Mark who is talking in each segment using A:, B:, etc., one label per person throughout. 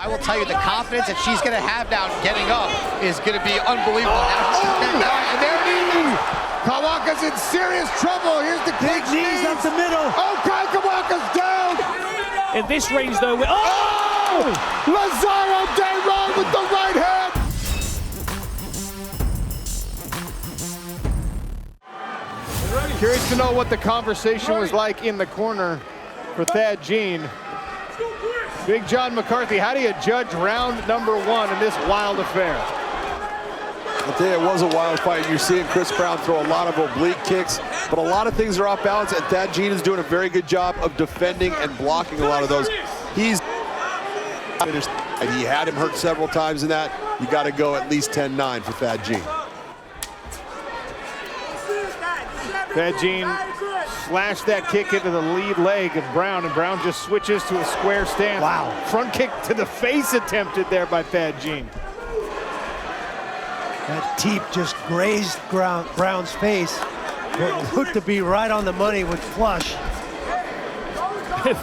A: I will tell you, the confidence that she's going to have now getting up is going to be unbelievable.
B: And there it is. Kawaka's in serious trouble. Here's the
C: big knees up the middle.
B: Oh, Kawaka's down.
D: In this range, though,
B: Lazaro Day wrong with the right hand. Curious to know what the conversation was like in the corner for Thad Jean. Big John McCarthy, how do you judge round number 1 in this wild affair?
E: I'll tell you, it was a wild fight. You're seeing Chris Brown throw a lot of oblique kicks, but a lot of things are off balance, and Thad Jean is doing a very good job of defending and blocking a lot of those. He's finished, and he had him hurt several times in that. You got to go at least 10-9 for Thad Jean.
B: Thad Jean slashed that kick into the lead leg of Brown, and Brown just switches to a square stance.
C: Wow.
B: Front kick to the face attempted there by Thad Jean.
C: That teep just grazed Brown's face. What looked to be right on the money with flush.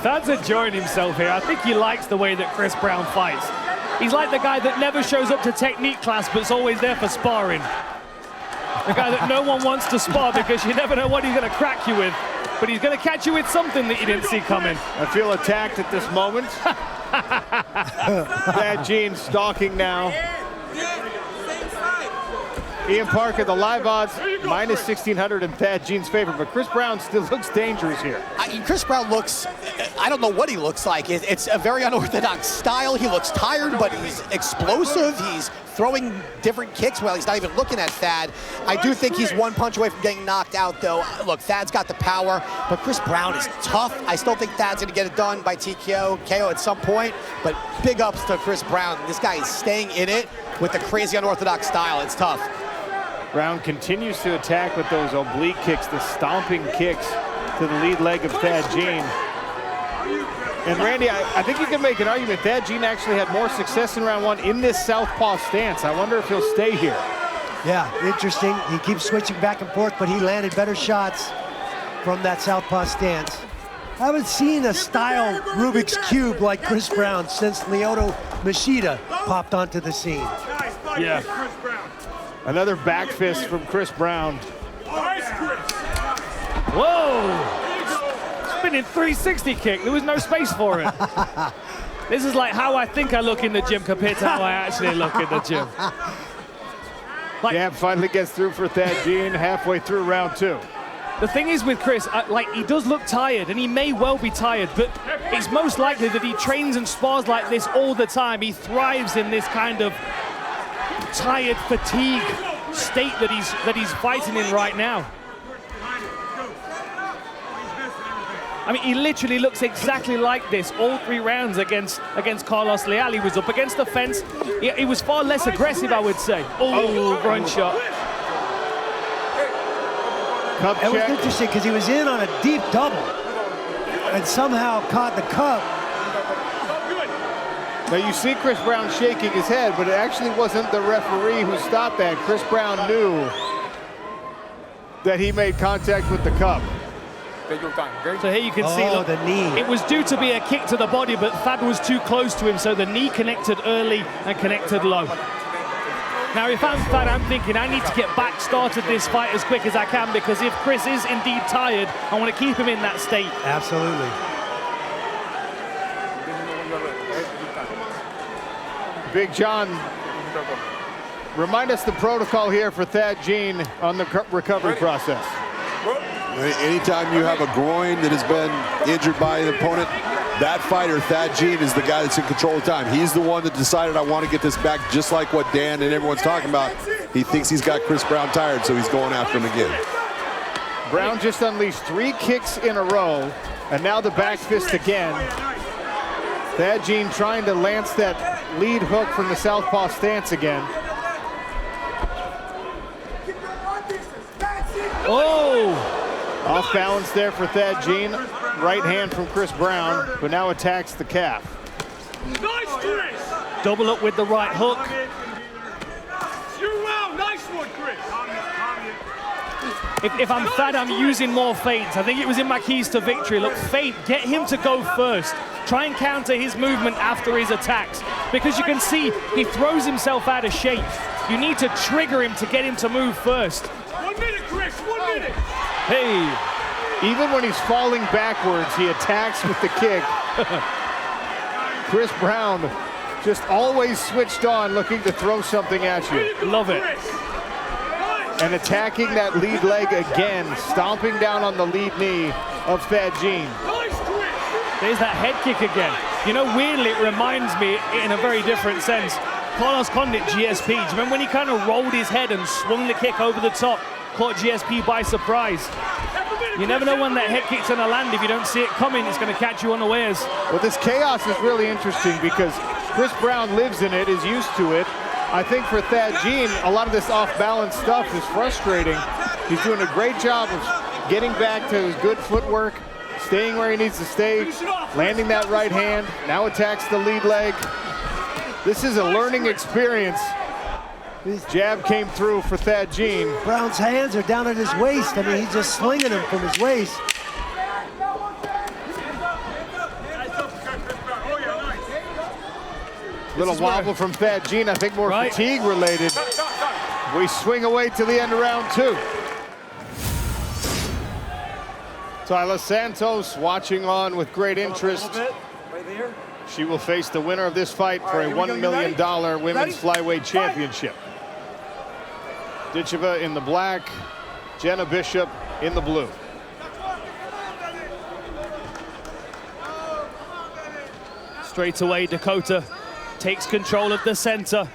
D: Thad's enjoying himself here. I think he likes the way that Chris Brown fights. He's like the guy that never shows up to technique class but's always there for sparring. The guy that no one wants to spar because you never know what he's going to crack you with. But he's going to catch you with something that you didn't see coming.
B: I feel attacked at this moment. Thad Jean stalking now. Ian Parker, the live odds, minus 1,600 in Thad Jean's favor, but Chris Brown still looks dangerous here.
A: Chris Brown looks, I don't know what he looks like. It's a very unorthodox style. He looks tired, but he's explosive. He's throwing different kicks while he's not even looking at Thad. I do think he's one punch away from getting knocked out, though. Look, Thad's got the power, but Chris Brown is tough. I still think Thad's going to get it done by KO at some point, but big ups to Chris Brown. This guy is staying in it with the crazy unorthodox style. It's tough.
B: Brown continues to attack with those oblique kicks, the stomping kicks to the lead leg of Thad Jean. And Randy, I think you can make an argument Thad Jean actually had more success in round 1 in this southpaw stance. I wonder if he'll stay here.
C: Yeah, interesting. He keeps switching back and forth, but he landed better shots from that southpaw stance. I haven't seen a style Rubik's Cube like Chris Brown since Lyoto Machida popped onto the scene.
B: Yeah. Another back fist from Chris Brown.
D: Whoa! Spinning 360 kick. There was no space for it. This is like how I think I look in the gym compared to how I actually look in the gym.
B: Jab finally gets through for Thad Jean halfway through round 2.
D: The thing is with Chris, he does look tired, and he may well be tired, but it's most likely that he trains and spars like this all the time. He thrives in this kind of tired, fatigue state that he's fighting in right now. I mean, he literally looks exactly like this all 3 rounds against Carlos Leal. He was up against the fence. He was far less aggressive, I would say. Oh, groin shot.
B: Cup
C: It was
B: check.
C: interesting because he was in on a deep double and somehow caught the cup.
B: Now you see Chris Brown shaking his head, but it actually wasn't the referee who stopped that. Chris Brown knew that he made contact with the cup.
D: So here you can see, look,
C: the knee.
D: it was due to be a kick to the body, but Thad was too close to him, so the knee connected early and connected low. Now, if I'm Thad, I'm thinking I need to get back started this fight as quick as I can, because if Chris is indeed tired, I want to keep him in that state.
C: Absolutely.
B: Big John, remind us the protocol here for Thad Jean on the recovery process.
E: Anytime you have a groin that has been injured by an opponent, that fighter, Thad Jean, is the guy that's in control of time. He's the one that decided, I want to get this back, just like what Dan and everyone's talking about. He thinks he's got Chris Brown tired, so he's going after him again.
B: Brown just unleashed 3 kicks in a row, and now the back fist again. Thad Jean trying to lance that lead hook from the southpaw stance again.
D: Oh!
B: Off balance there for Thad Jean. Right hand from Chris Brown, but now attacks the calf.
F: Nice, Chris!
D: Double up with the right hook.
F: Nice one, Chris!
D: If I'm Thad, I'm using more feints. I think it was in my keys to victory. Look, feint, get him to go first. Try and counter his movement after his attacks, because you can see he throws himself out of shape. You need to trigger him to get him to move first.
F: 1 minute, Chris, 1 minute.
B: Hey, even when he's falling backwards, he attacks with the kick. Chris Brown just always switched on, looking to throw something at you.
D: Love it.
B: And attacking that lead leg again, stomping down on the lead knee of Thad Jean.
D: There's that head kick again. You know, weirdly, it reminds me in a very different sense. Carlos Condit, GSP. Do you remember when he kind of rolled his head and swung the kick over the top, caught GSP by surprise? You never know when that head kick's gonna land. If you don't see it coming, it's gonna catch you unawares.
B: Well, this chaos is really interesting because Chris Brown lives in it, is used to it. I think for Thad Jean, a lot of this off-balance stuff is frustrating. He's doing a great job of getting back to his good footwork, staying where he needs to stay, landing that right hand, now attacks the lead leg. This is a learning experience. His jab came through for Thad Jean.
C: Brown's hands are down at his waist. I mean, he's just slinging them from his waist.
B: Little wobble from Thad Jean, I think more fatigue related. We swing away to the end of round 2. Tyler Santos watching on with great interest. She will face the winner of this fight for a $1 million women's flyweight championship. Ditcheva in the black, Jenna Bishop in the blue.
D: Straight away, Dakota takes control of the center.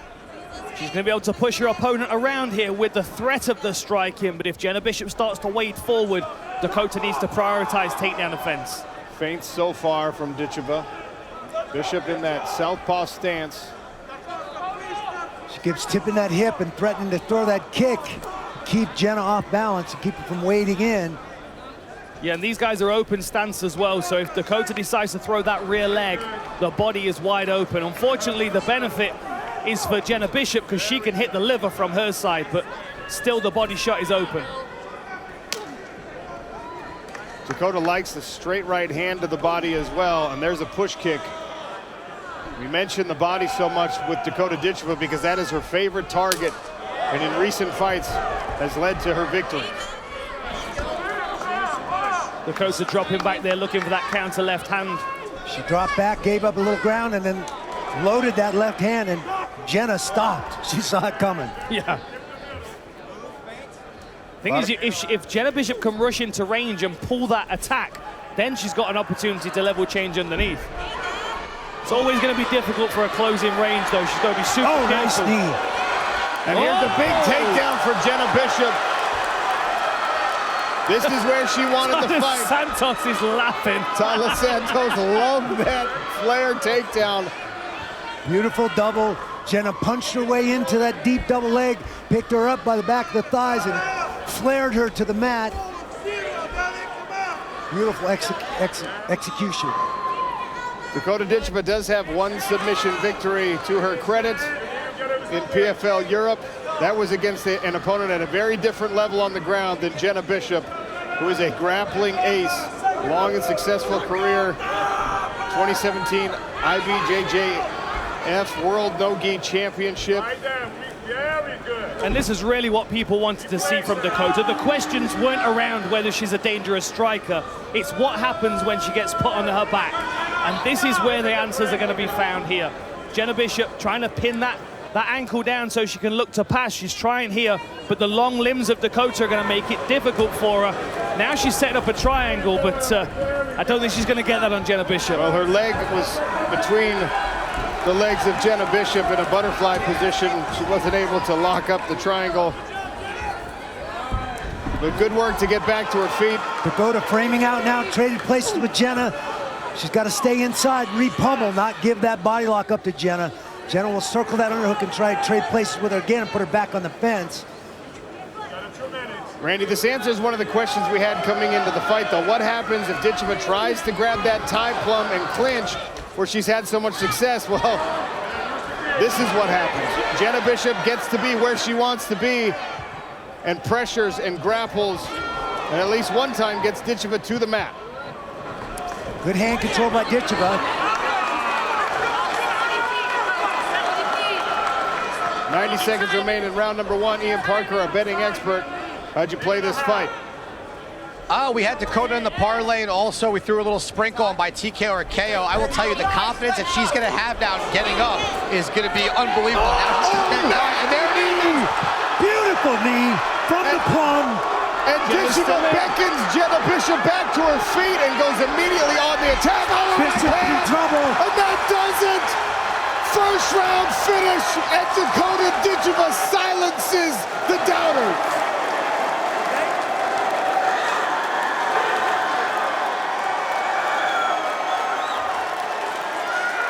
D: She's going to be able to push her opponent around here with the threat of the striking, but if Jenna Bishop starts to wade forward, Dakota needs to prioritize takedown defense.
B: Feints so far from Ditcheva. Bishop in that southpaw stance.
C: She keeps tipping that hip and threatening to throw that kick, keep Jenna off balance and keep her from wading in.
D: Yeah, and these guys are open stance as well, so if Dakota decides to throw that rear leg, the body is wide open. Unfortunately, the benefit is for Jenna Bishop because she can hit the liver from her side, but still the body shot is open.
B: Dakota likes the straight right hand to the body as well, and there's a push kick. We mentioned the body so much with Dakota Ditcheva because that is her favorite target, and in recent fights has led to her victory.
D: Dakota dropping back there, looking for that counter left hand.
C: She dropped back, gave up a little ground, and then loaded that left hand, and Jenna stopped. She saw it coming.
D: Yeah. Thing is, if Jenna Bishop can rush into range and pull that attack, then she's got an opportunity to level change underneath. It's always going to be difficult for a closing range, though. She's got to be super careful.
C: Nice knee.
B: And here's the big takedown for Jenna Bishop. This is where she wanted the fight.
D: Santos is laughing.
B: Tyler Santos loved that flare takedown.
C: Beautiful double. Jenna punched her way into that deep double leg, picked her up by the back of the thighs, and flared her to the mat. Beautiful execution.
B: Dakota Ditcheva does have one submission victory to her credit in PFL Europe. That was against an opponent at a very different level on the ground than Jenna Bishop, who is a grappling ace, long and successful career. 2017 IBJJF World No-Gi Championship.
D: And this is really what people wanted to see from Dakota. The questions weren't around whether she's a dangerous striker. It's what happens when she gets put on her back. And this is where the answers are going to be found here. Jenna Bishop trying to pin that ankle down so she can look to pass. She's trying here, but the long limbs of Dakota are going to make it difficult for her. Now she's setting up a triangle, but I don't think she's going to get that on Jenna Bishop.
B: Well, her leg was between the legs of Jenna Bishop in a butterfly position. She wasn't able to lock up the triangle. But good work to get back to her feet.
C: Dakota framing out now, traded places with Jenna. She's got to stay inside, re-pummel, not give that body lock up to Jenna. Jenna will circle that underhook and try to trade places with her again and put her back on the fence.
B: Randy, this answers one of the questions we had coming into the fight, though. What happens if Ditcheva tries to grab that tie plum and clinch where she's had so much success? Well, this is what happens. Jenna Bishop gets to be where she wants to be and pressures and grapples, and at least one time gets Ditcheva to the mat.
C: Good hand control by Ditcheva.
B: 90 seconds remain in round number 1. Ian Parker, our betting expert. How'd you play this fight?
A: We had Dakota in the parlay, and also we threw a little sprinkle on by TKO or KO. I will tell you, the confidence that she's going to have now getting up is going to be unbelievable.
C: And there it is. Beautiful knee from the plum.
B: And Ditcheva beckons Jenna Bishop back to her feet and goes immediately on the attack.
C: Bishop in trouble.
B: And that does it! First round finish, and Dakota Ditcheva silences the doubters.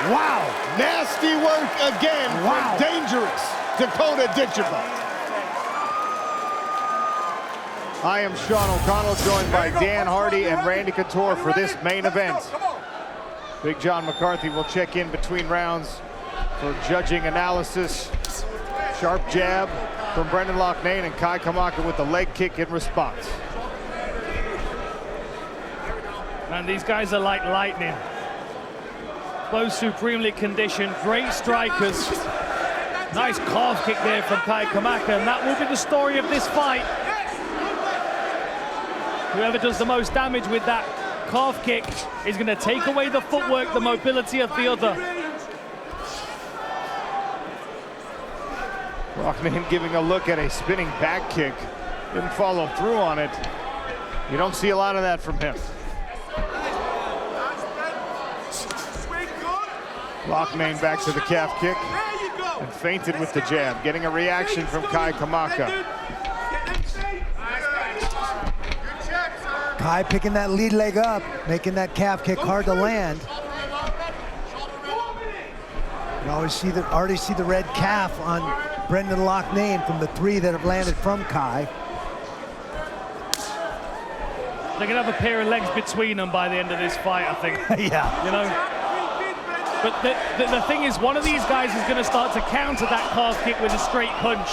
B: Wow, nasty work again from dangerous Dakota Ditcheva. I am Sean O'Connell, joined by Dan Hardy and Randy Couture for this main event. Big John McCarthy will check in between rounds for judging analysis. Sharp jab from Brendan Loughnane, and Kai Kamaka with the leg kick in response.
D: Man, these guys are like lightning. Both supremely conditioned, great strikers. Nice calf kick there from Kai Kamaka, and that will be the story of this fight. Whoever does the most damage with that calf kick is going to take away the footwork, the mobility of the other.
B: Loughnane giving a look at a spinning back kick. Didn't follow through on it. You don't see a lot of that from him. Loughnane back to the calf kick and feinted with the jab, getting a reaction from Kai Kamaka.
C: Kai picking that lead leg up, making that calf kick hard to land. You already see the red calf on Brendan Loughnane from the 3 that have landed from Kai.
D: They're gonna have a pair of legs between them by the end of this fight, I think.
C: Yeah.
D: You know? But the thing is, one of these guys is gonna start to counter that calf kick with a straight punch.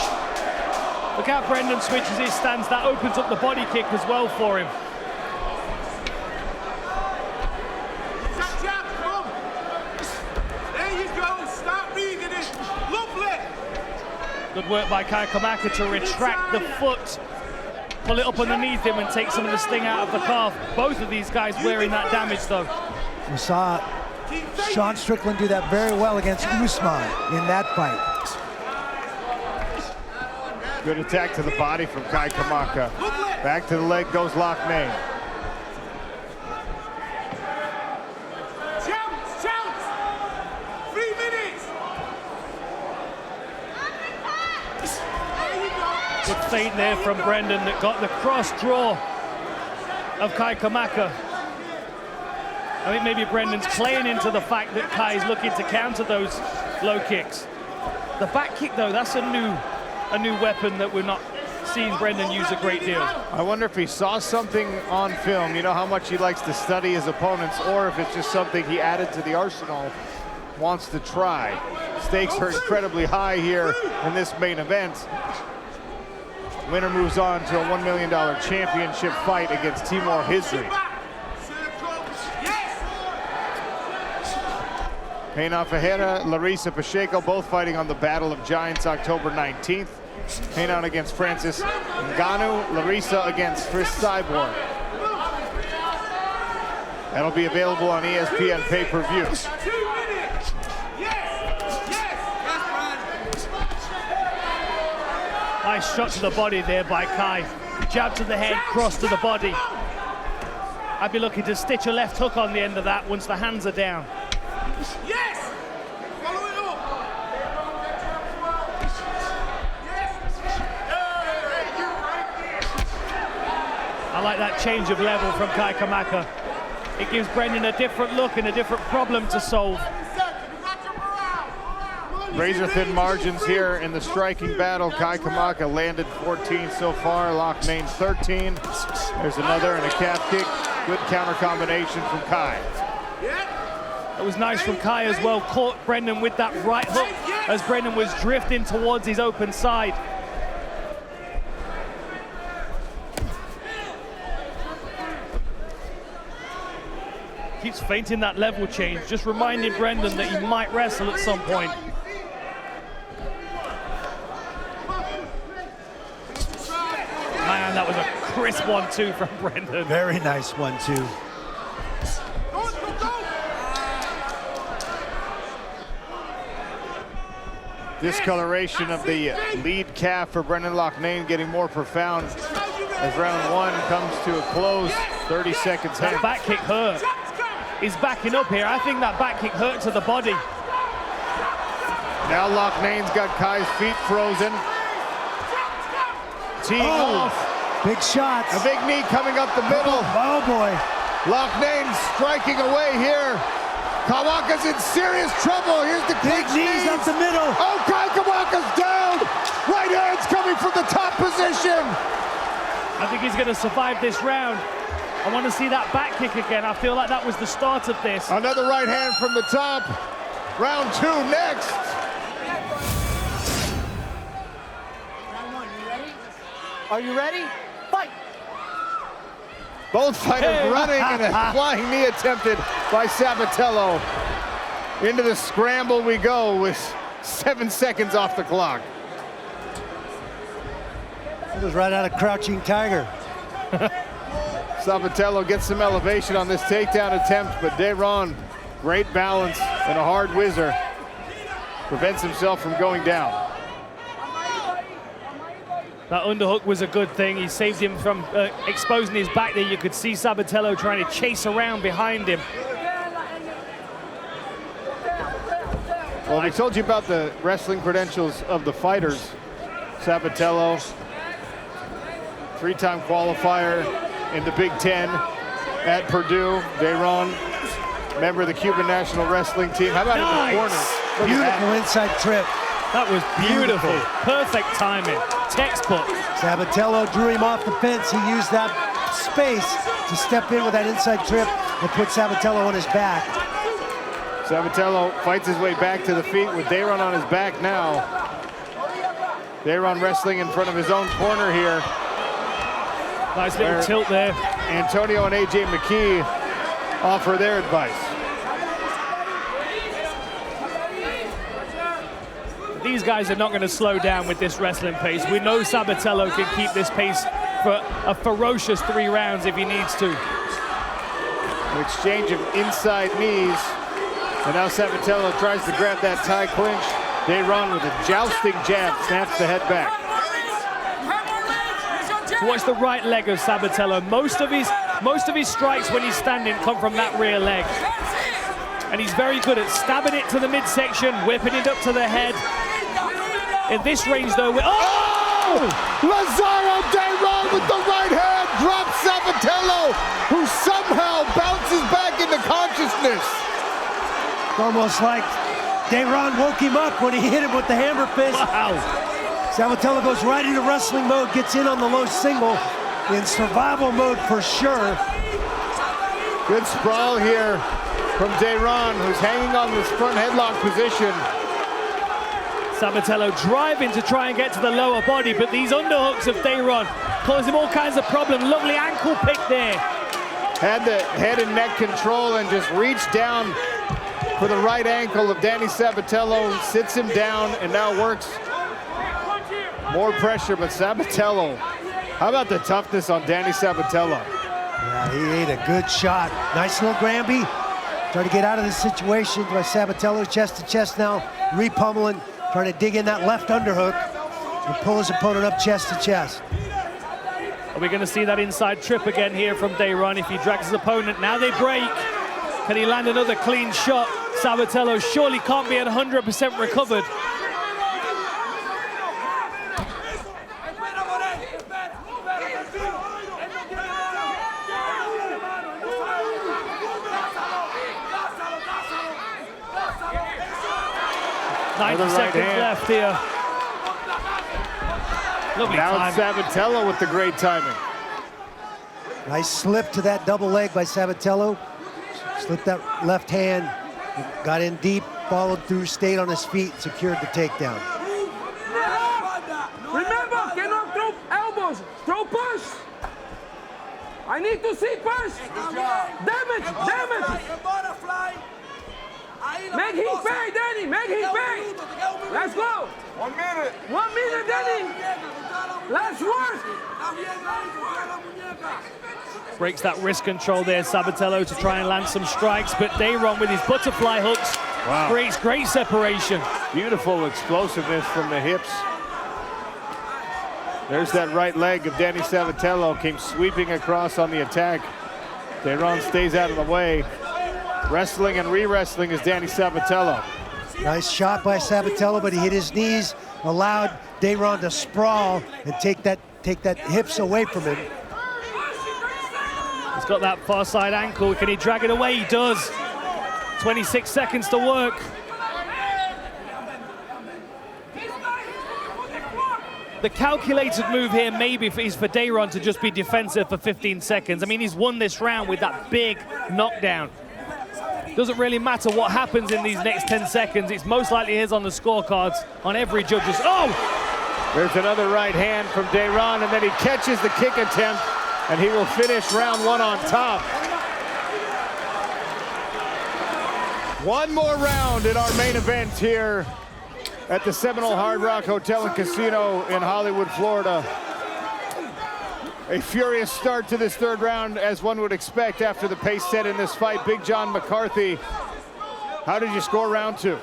D: Look how Brendan switches his stance. That opens up the body kick as well for him. Good work by Kai Kamaka to retract the foot, pull it up underneath him and take some of the sting out of the calf. Both of these guys wearing that damage though.
C: We saw Sean Strickland do that very well against Usman in that fight.
B: Good attack to the body from Kai Kamaka. Back to the leg goes Loughnane.
D: Good feint there from Brendan that got the cross draw of Kai Kamaka. I think maybe Brendan's playing into the fact that Kai's looking to counter those low kicks. The back kick though, that's a new weapon that we're not seeing Brendan use a great deal.
B: I wonder if he saw something on film, you know how much he likes to study his opponents, or if it's just something he added to the arsenal, wants to try. Stakes are incredibly high here in this main event. Winner moves on to a $1 million championship fight against Timur Hizri. Reina Ferreira, Larissa Pacheco, both fighting on the Battle of Giants October 19th. Reina against Francis Ngannou, Larissa against Chris Cyborg. That'll be available on ESPN pay-per-view.
D: Nice shot to the body there by Kai. Jab to the head, cross to the body. I'd be looking to stitch a left hook on the end of that once the hands are down.
F: Yes! Follow it up!
D: I like that change of level from Kai Kamaka. It gives Brendan a different look and a different problem to solve.
B: Razor-thin margins here in the striking battle. Kai Kamaka landed 14 so far, Loughnane 13. There's another and a calf kick. Good counter combination from Kai.
D: It was nice from Kai as well. Caught Brendan with that right hook as Brendan was drifting towards his open side. Keeps feinting that level change, just reminding Brendan that he might wrestle at some point. that was a crisp 1-2 from Brendan.
C: Very nice 1-2.
B: Discoloration of the lead calf for Brendan Loughnane getting more profound as round 1 comes to a close. 30 seconds
D: That
B: in.
D: back kick hurt. He's backing up here. I think that back kick hurt to the body.
B: Now Loughnane got Kai's feet frozen. Teeing off.
C: Big shots.
B: A big knee coming up the middle.
C: Oh boy.
B: Loughnane striking away here. Kawaka's in serious trouble. Here's the
C: Big
B: clinch
C: knees up the middle.
B: Oh, Kai Kawaka's down. Right hand's coming from the top position.
D: I think he's going to survive this round. I want to see that back kick again. I feel like that was the start of this.
B: Another right hand from the top. Round 2 next.
G: Are you ready? Fight!
B: Both fighters running and a flying knee attempted by Sabatello. Into the scramble we go with 7 seconds off the clock.
C: It was right out of Crouching Tiger.
B: Sabatello gets some elevation on this takedown attempt, but Dayron, great balance and a hard whizzer, prevents himself from going down.
D: That underhook was a good thing. He saved him from exposing his back there. You could see Sabatello trying to chase around behind him.
B: Well, I told you about the wrestling credentials of the fighters. Sabatello, 3-time qualifier in the Big Ten at Purdue. Dayron, member of the Cuban national wrestling team. How about in the corner? Look at that.
C: Beautiful inside trip.
D: That was beautiful. Perfect timing. Textbook.
C: Sabatello drew him off the fence. He used that space to step in with that inside trip and put Sabatello on his back.
B: Sabatello fights his way back to the feet with Dayron on his back now. Dayron wrestling in front of his own corner here.
D: Nice little tilt there.
B: Antonio and AJ McKee offer their advice.
D: These guys are not going to slow down with this wrestling pace. We know Sabatello can keep this pace for a ferocious 3 rounds if he needs to.
B: An exchange of inside knees. And now Sabatello tries to grab that tie clinch. Dayron with a jousting jab snaps the head back.
D: So watch the right leg of Sabatello. Most of his strikes when he's standing come from that rear leg. And he's very good at stabbing it to the midsection, whipping it up to the head. In this range, though,
B: Lazaro Dayron with the right hand drops Sabatello, who somehow bounces back into consciousness.
C: It's almost like Dayron woke him up when he hit him with the hammer fist.
D: wow.
C: Sabatello goes right into wrestling mode, gets in on the low single, in survival mode for sure.
B: Good sprawl here from Dayron, who's hanging on this front headlock position.
D: Sabatello driving to try and get to the lower body, but these underhooks of Dayron cause him all kinds of problems. Lovely ankle pick there.
B: Had the head and neck control and just reached down for the right ankle of Danny Sabatello, sits him down and now works more pressure, but Sabatello, how about the toughness on Danny Sabatello?
C: Yeah, he ate a good shot. Nice little Granby. Trying to get out of this situation by Sabatello, chest to chest now, repummeling, trying to dig in that left underhook and pull his opponent up chest to chest.
D: Are we going to see that inside trip again here from Dayron if he drags his opponent? Now they break. Can he land another clean shot? Sabatello surely can't be at 100% recovered.
B: Another
D: 90
B: right
D: seconds
B: hand.
D: left here. Lovely
B: Now
D: time.
B: it's Sabatello with the great timing.
C: Nice slip to that double leg by Sabatello. Slipped that left hand, got in deep, followed through, stayed on his feet, secured the takedown.
F: Remember, cannot throw elbows, throw push. I need to see push. Damage, damage. Make him pay, Danny, make him pay. Let's go.
E: 1 minute.
F: 1 minute, Danny. Last word.
D: Breaks that wrist control there, Sabatello, to try and land some strikes, but Dayron with his butterfly hooks creates great separation.
B: Beautiful explosiveness from the hips. There's that right leg of Danny Sabatello, came sweeping across on the attack. Dayron stays out of the way. Wrestling and re-wrestling is Danny Sabatello.
C: Nice shot by Sabatello, but he hit his knees, allowed Dayron to sprawl and take that hips away from him.
D: He's got that far side ankle. Can he drag it away? He does. 26 seconds to work. The calculated move here maybe is for Dayron to just be defensive for 15 seconds. I mean, he's won this round with that big knockdown. Doesn't really matter what happens in these next 10 seconds. It's most likely his on the scorecards on every judge's. Oh!
B: There's another right hand from Dayron, and then he catches the kick attempt, and he will finish round one on top. One more round in our main event here at the Seminole Hard Rock Hotel and Casino in Hollywood, Florida. A furious start to this third round, as one would expect after the pace set in this fight. Big John McCarthy, how did you score round two?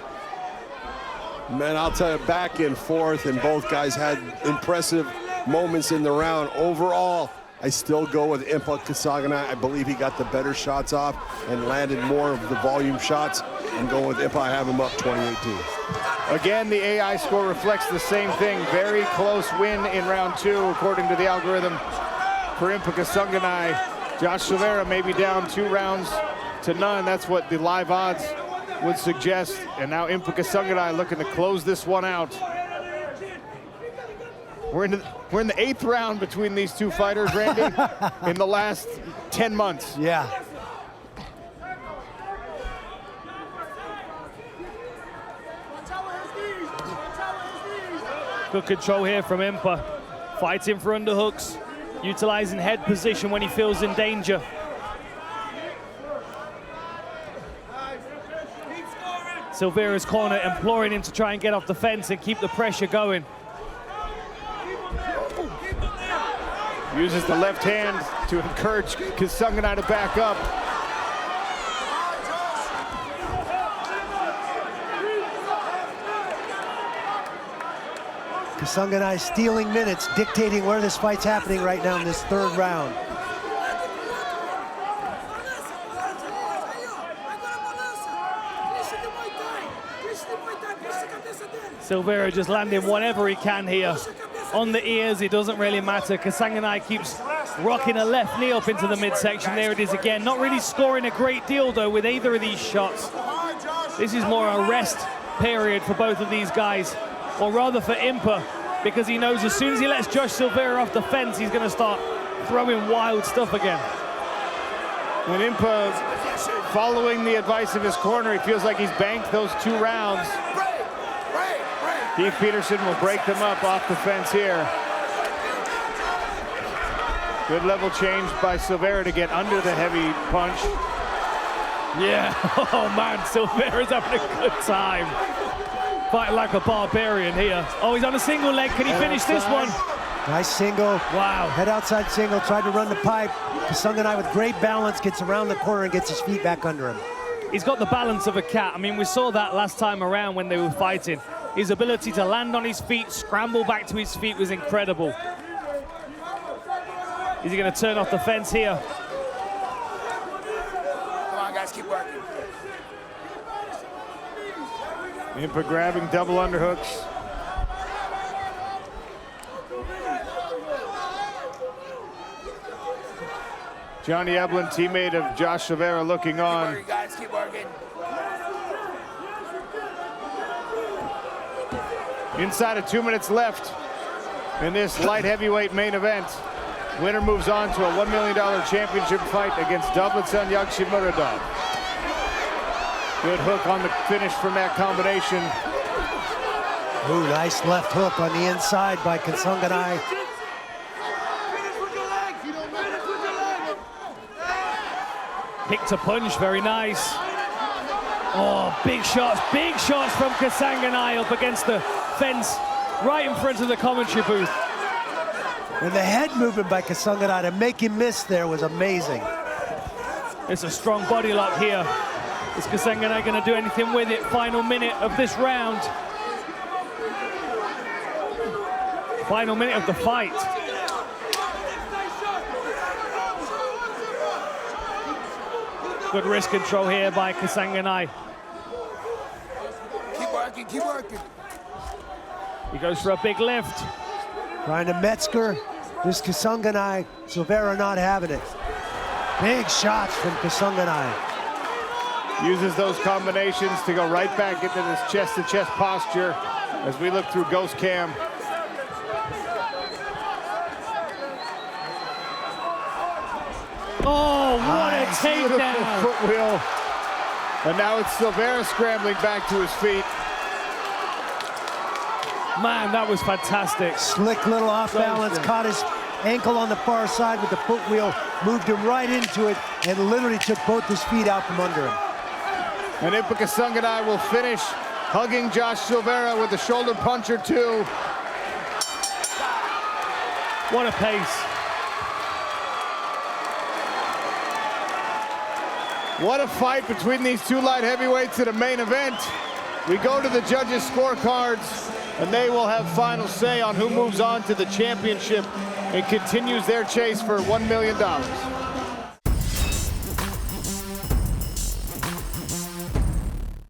E: Man, I'll tell you, back and forth, and both guys had impressive moments in the round. Overall, I still go with Impa Kasanganay. I believe he got the better shots off and landed more of the volume shots. I'm going with Impa. I have him up 20-18.
B: Again, the AI score reflects the same thing. Very close win in round two, according to the algorithm for Impa Kasanganay. Josh Silveira may be down 2 rounds to none. That's what the live odds would suggest. And now Impa Kasanganay looking to close this one out. We're in the 8th round between these two fighters, Randy, in the last 10 months.
C: Yeah.
D: Good control here from Impa. Fighting for underhooks, utilizing head position when he feels in danger. Silveira's corner imploring him to try and get off the fence and keep the pressure going.
B: Uses the left hand to encourage Kasanganay to back up.
C: Kasanganay stealing minutes, dictating where this fight's happening right now in this third round.
D: Silveira just landing whatever he can here. On the ears, it doesn't really matter. Kasanganay keeps rocking a left knee up into the midsection. There it is again. Not really scoring a great deal, though, with either of these shots. This is more a rest period for both of these guys, or rather for Impa, because he knows as soon as he lets Josh Silveira off the fence, he's going to start throwing wild stuff again.
B: When Impa, following the advice of his corner, he feels like he's banked those 2 rounds. Keith Peterson will break them up off the fence here. Good level change by Silveira to get under the heavy punch.
D: Yeah, oh man, Silveira's having a good time. Fighting like a barbarian here. Oh, he's on a single leg. Can he finish this one?
C: Nice single.
D: Wow.
C: Head outside single, tried to run the pipe. Kasanganay with great balance gets around the corner and gets his feet back under him.
D: He's got the balance of a cat. I mean, we saw that last time around when they were fighting. His ability to land on his feet, scramble back to his feet was incredible. Is he going to turn off the fence here?
F: Come on, guys, keep working.
B: Impa grabbing double underhooks. Johnny Eblin, teammate of Josh Silveira, looking on.
F: Keep working, guys, keep working.
B: Inside of 2 minutes left in this light heavyweight main event. Winner moves on to a $1 million championship fight against Dovletsan Yagshimuradov. Good hook on the finish from that combination.
C: Ooh, nice left hook on the inside by Kasanganay.
D: Picked a punch, very nice. Oh, big shots from Kasanganay up against the fence right in front of the commentary booth.
C: And the head movement by Kasanganay to make him miss there was amazing.
D: It's a strong body lock here. Is Kasanganay going to do anything with it? Final minute of this round. Final minute of the fight. Good wrist control here by Kasanganay.
H: Keep working, keep working.
D: He goes for a big lift.
C: Trying to Metzger. This Kasanganay, Silveira not having it. Big shots from Kasanganay.
B: Uses those combinations to go right back into this chest-to-chest posture as we look through Ghost Cam.
D: Oh, what a takedown!
B: Foot wheel. And now it's Silveira scrambling back to his feet.
D: Man, that was fantastic.
C: Slick little off balance, caught his ankle on the far side with the foot wheel, moved him right into it, and literally took both his feet out from under him.
B: And Impa Kasanganay will finish hugging Josh Silveira with a shoulder punch or two.
D: What a pace.
B: What a fight between these two light heavyweights in a main event. We go to the judges' scorecards, and they will have final say on who moves on to the championship and continues their chase for $1 million.